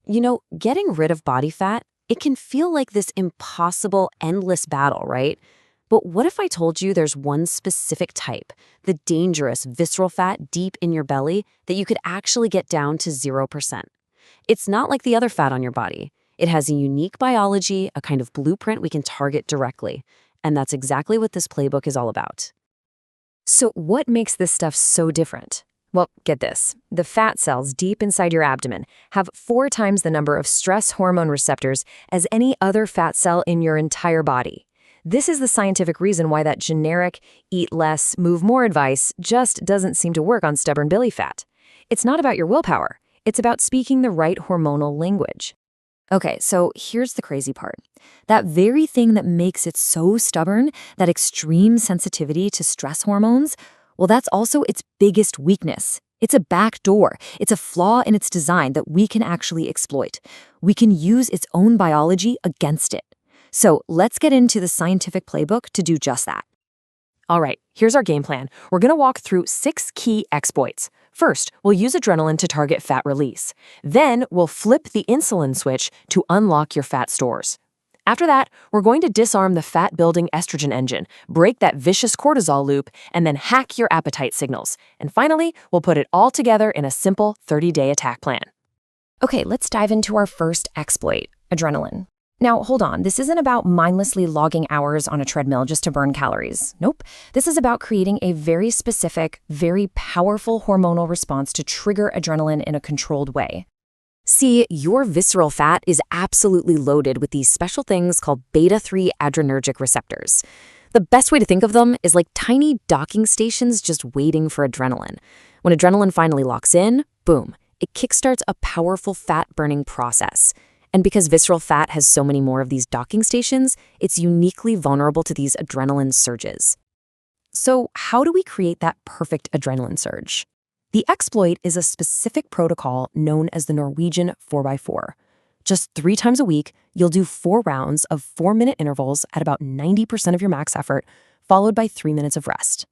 Getting rid of body fat, it can feel like this impossible, endless battle, right? But what if I told you there's one specific type, the dangerous visceral fat deep in your belly, that you could actually get down to 0%? It's not like the other fat on your body. It has a unique biology, a kind of blueprint we can target directly. And that's exactly what this playbook is all about. So what makes this stuff so different? Well, get this. The fat cells deep inside your abdomen have 4 times the number of stress hormone receptors as any other fat cell in your entire body. This is the scientific reason why that generic eat less, move more advice just doesn't seem to work on stubborn belly fat. It's not about your willpower. It's about speaking the right hormonal language. Okay, so here's the crazy part. That very thing that makes it so stubborn, that extreme sensitivity to stress hormones, well, that's also its biggest weakness. It's a back door. It's a flaw in its design that we can actually exploit. We can use its own biology against it. So let's get into the scientific playbook to do just that. All right, here's our game plan. We're going to walk through 6 key exploits. First, we'll use adrenaline to target fat release. Then, we'll flip the insulin switch to unlock your fat stores. After that, we're going to disarm the fat-building estrogen engine, break that vicious cortisol loop, and then hack your appetite signals. And finally, we'll put it all together in a simple 30-day attack plan. Okay, let's dive into our first exploit, adrenaline. Now, hold on, this isn't about mindlessly logging hours on a treadmill just to burn calories. Nope. This is about creating a very specific, very powerful hormonal response to trigger adrenaline in a controlled way. See, your visceral fat is absolutely loaded with these special things called beta-3 adrenergic receptors. The best way to think of them is like tiny docking stations just waiting for adrenaline. When adrenaline finally locks in, boom, it kickstarts a powerful fat-burning process. And because visceral fat has so many more of these docking stations, it's uniquely vulnerable to these adrenaline surges. So how do we create that perfect adrenaline surge? The exploit is a specific protocol known as the Norwegian 4x4. Just 3 times a week, you'll do 4 rounds of 4-minute intervals at about 90% of your max effort, followed by 3 minutes of rest.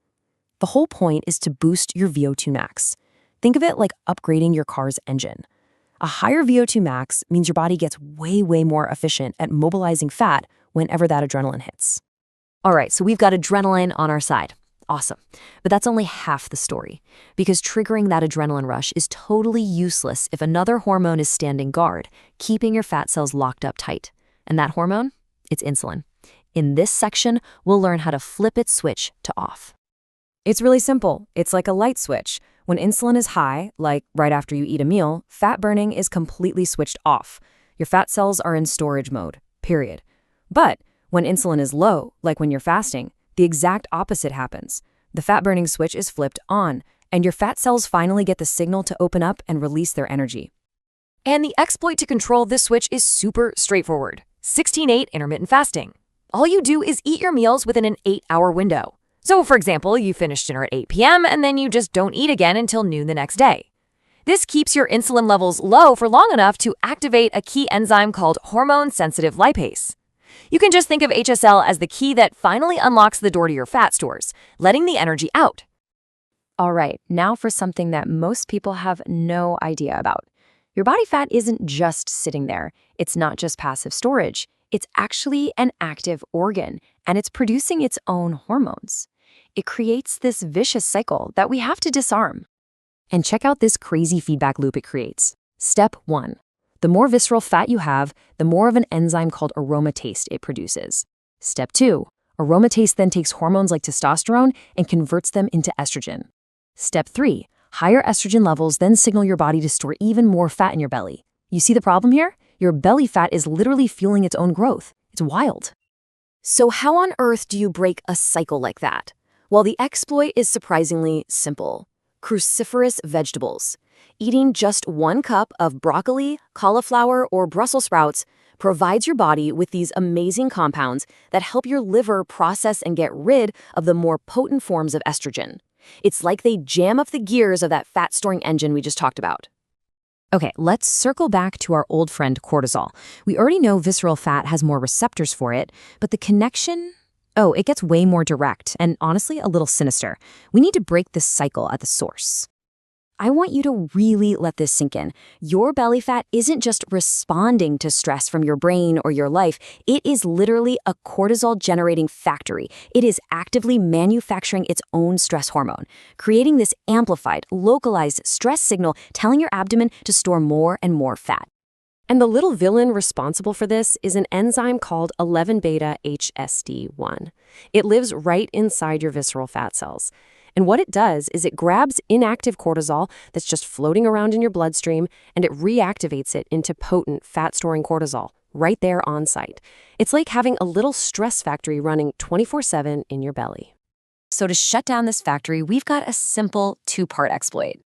The whole point is to boost your VO2 max. Think of it like upgrading your car's engine. A higher VO2 max means your body gets way more efficient at mobilizing fat whenever that adrenaline hits. All right, so we've got adrenaline on our side. Awesome. But that's only half the story, because triggering that adrenaline rush is totally useless if another hormone is standing guard, keeping your fat cells locked up tight. And that hormone? It's insulin. In this section, we'll learn how to flip its switch to off. It's really simple. It's like a light switch. When insulin is high, like right after you eat a meal, fat burning is completely switched off. Your fat cells are in storage mode, period. But when insulin is low, like when you're fasting, the exact opposite happens. The fat-burning switch is flipped on, and your fat cells finally get the signal to open up and release their energy. And the exploit to control this switch is super straightforward. 16-8 intermittent fasting. All you do is eat your meals within an 8-hour window. So, for example, you finish dinner at 8 p.m. and then you just don't eat again until noon the next day. This keeps your insulin levels low for long enough to activate a key enzyme called hormone-sensitive lipase. You can just think of HSL as the key that finally unlocks the door to your fat stores, letting the energy out. All right, now for something that most people have no idea about. Your body fat isn't just sitting there. It's not just passive storage. It's actually an active organ, and it's producing its own hormones. It creates this vicious cycle that we have to disarm. And check out this crazy feedback loop it creates. Step 1. The more visceral fat you have, the more of an enzyme called aromatase it produces. Step 2. Aromatase then takes hormones like testosterone and converts them into estrogen. Step 3. Higher estrogen levels then signal your body to store even more fat in your belly. You see the problem here? Your belly fat is literally fueling its own growth. It's wild. So how on earth do you break a cycle like that? Well, the exploit is surprisingly simple. Cruciferous vegetables. Eating just 1 cup of broccoli, cauliflower, or Brussels sprouts provides your body with these amazing compounds that help your liver process and get rid of the more potent forms of estrogen. It's like they jam up the gears of that fat-storing engine we just talked about. Okay, let's circle back to our old friend cortisol. We already know visceral fat has more receptors for it, but the connection... Oh, it gets way more direct and honestly a little sinister. We need to break this cycle at the source. I want you to really let this sink in. Your belly fat isn't just responding to stress from your brain or your life. It is literally a cortisol-generating factory. It is actively manufacturing its own stress hormone, creating this amplified, localized stress signal telling your abdomen to store more and more fat. And the little villain responsible for this is an enzyme called 11-beta-HSD1. It lives right inside your visceral fat cells. And what it does is it grabs inactive cortisol that's just floating around in your bloodstream, and it reactivates it into potent fat-storing cortisol right there on site. It's like having a little stress factory running 24/7 in your belly. So to shut down this factory, we've got a simple two-part exploit.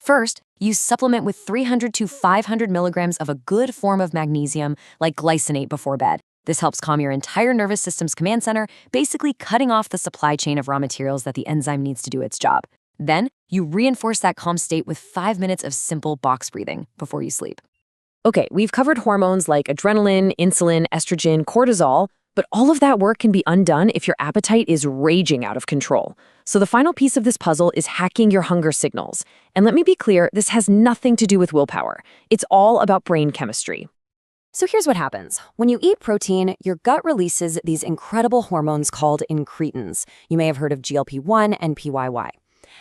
First, you supplement with 300 to 500 milligrams of a good form of magnesium, like glycinate, before bed. This helps calm your entire nervous system's command center, basically cutting off the supply chain of raw materials that the enzyme needs to do its job. Then, you reinforce that calm state with 5 minutes of simple box breathing before you sleep. Okay, we've covered hormones like adrenaline, insulin, estrogen, cortisol, but all of that work can be undone if your appetite is raging out of control. So the final piece of this puzzle is hacking your hunger signals. And let me be clear, this has nothing to do with willpower. It's all about brain chemistry. So here's what happens. When you eat protein, your gut releases these incredible hormones called incretins. You may have heard of GLP-1 and PYY.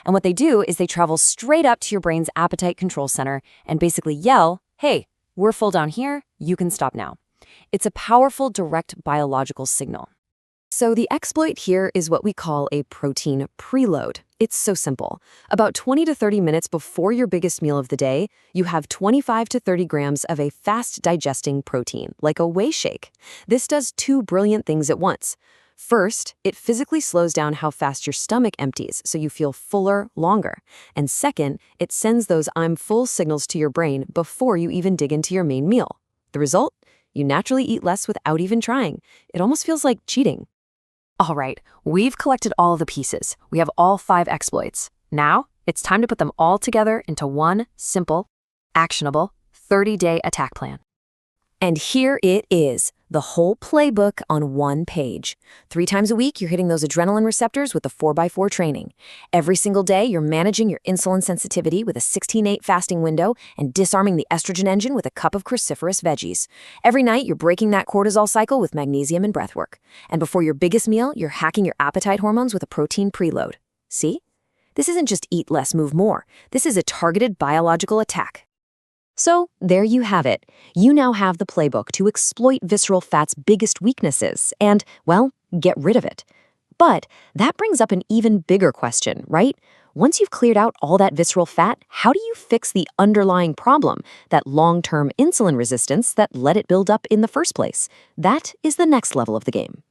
And what they do is they travel straight up to your brain's appetite control center and basically yell, hey, we're full down here, you can stop now. It's a powerful, direct biological signal. So the exploit here is what we call a protein preload. It's so simple. About 20 to 30 minutes before your biggest meal of the day, you have 25 to 30 grams of a fast-digesting protein, like a whey shake. This does two brilliant things at once. First, it physically slows down how fast your stomach empties, so you feel fuller longer. And second, it sends those I'm full signals to your brain before you even dig into your main meal. The result? You naturally eat less without even trying. It almost feels like cheating. All right, we've collected all of the pieces. We have all 5 exploits. Now, it's time to put them all together into one simple, actionable, 30-day attack plan. And here it is, the whole playbook on one page. 3 times a week, you're hitting those adrenaline receptors with the 4x4 training. Every single day, you're managing your insulin sensitivity with a 16/8 fasting window and disarming the estrogen engine with a cup of cruciferous veggies. Every night, you're breaking that cortisol cycle with magnesium and breathwork. And before your biggest meal, you're hacking your appetite hormones with a protein preload. See? This isn't just eat less, move more. This is a targeted biological attack. So, there you have it. You now have the playbook to exploit visceral fat's biggest weaknesses and, well, get rid of it. But that brings up an even bigger question, right? Once you've cleared out all that visceral fat, how do you fix the underlying problem, that long-term insulin resistance that let it build up in the first place? That is the next level of the game.